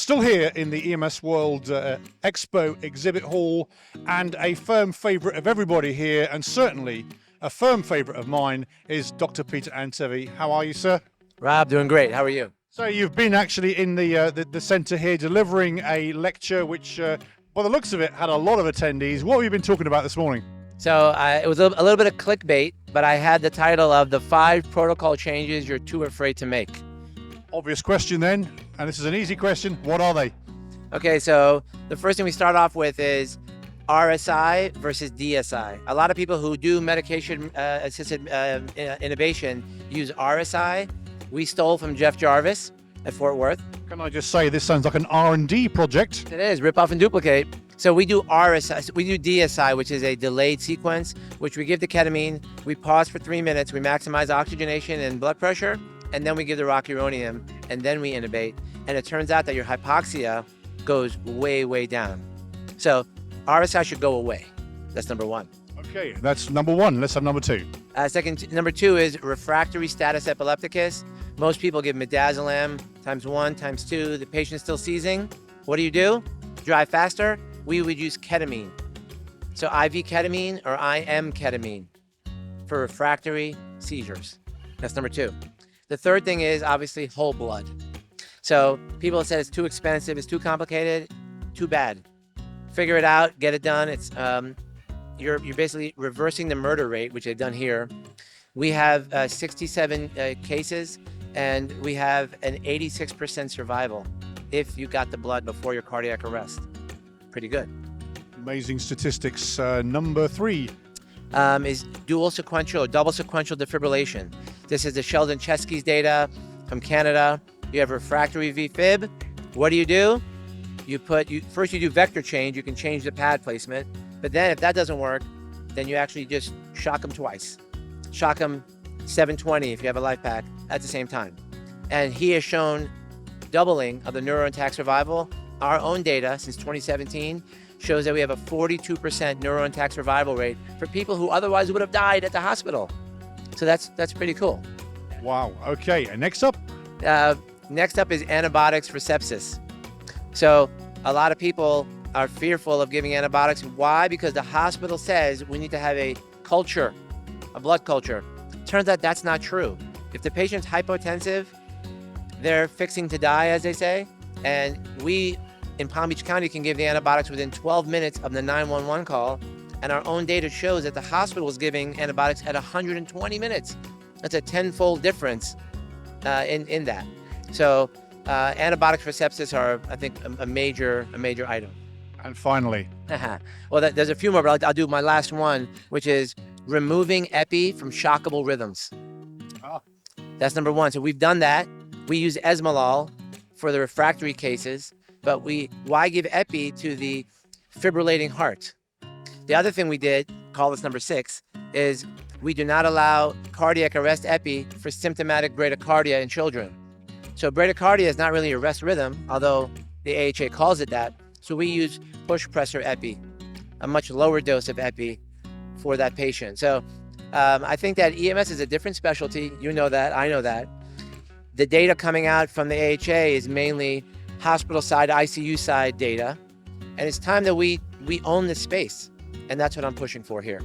Still here in the EMS World Expo exhibit hall, and a firm favourite of everybody here, and certainly a firm favourite of mine, is Dr. Peter Antevy. How are you, sir? Rob, doing great. How are you? So you've been actually in the centre here delivering a lecture which, by the looks of it, had a lot of attendees. What have you been talking about this morning? So it was a little bit of clickbait, but I had the title of the 5 protocol changes you're too afraid to make. Obvious question then, and this is an easy question. What are they? Okay, so the first thing we start off with is RSI versus DSI. A lot of people who do medication assisted intubation use RSI. We stole from Jeff Jarvis at Fort Worth. Can I just say this sounds like an R&D project? It is, rip off and duplicate. So we do RSI, we do DSI, which is a delayed sequence, which we give the ketamine, we pause for 3 minutes, we maximize oxygenation and blood pressure, and then we give the rocuronium, and then we intubate. And it turns out that your hypoxia goes way, way down. So RSI should go away. That's number 1. Okay, that's number 1. Let's have number 2. Number 2 is refractory status epilepticus. Most people give midazolam ×1 ×2. The patient's still seizing. What do? Drive faster. We would use ketamine. So IV ketamine or IM ketamine for refractory seizures. That's number 2. The third thing is obviously whole blood. So people said it's too expensive, it's too complicated. Too bad. Figure it out, get it done. It's you're basically reversing the murder rate, which they've done here. We have 67 cases, and we have an 86% survival if you got the blood before your cardiac arrest. Pretty good. Amazing statistics. Number 3 is dual sequential or double sequential defibrillation. This is the Sheldon Chesky's data from Canada. You have refractory VFib. What do? First you do vector change. You can change the pad placement. But then if that doesn't work, then you actually just shock them twice. Shock them 720 if you have a life pack at the same time. And he has shown doubling of the neurointact survival. Our own data since 2017 shows that we have a 42% neurointact survival rate for people who otherwise would have died at the hospital. So that's pretty cool. Wow. Okay. And next up? Next up is antibiotics for sepsis. So a lot of people are fearful of giving antibiotics. Why? Because the hospital says we need to have a culture, a blood culture. Turns out that's not true. If the patient's hypotensive, they're fixing to die, as they say. And we in Palm Beach County can give the antibiotics within 12 minutes of the 911 call. And our own data shows that the hospital is giving antibiotics at 120 minutes. That's a 10-fold difference in that. So antibiotics for sepsis are, I think, a major item. And finally? Well, there's a few more, but I'll do my last one, which is removing epi from shockable rhythms. That's number 1. So we've done that. We use esmolol for the refractory cases, but why give epi to the fibrillating heart? The other thing we did, call this number 6, is we do not allow cardiac arrest epi for symptomatic bradycardia in children. So bradycardia is not really a rest rhythm, although the AHA calls it that. So we use push pressor epi, a much lower dose of epi for that patient. So I think that EMS is a different specialty. You know that, I know that. The data coming out from the AHA is mainly hospital side, ICU side data. And it's time that we own this space. And that's what I'm pushing for here.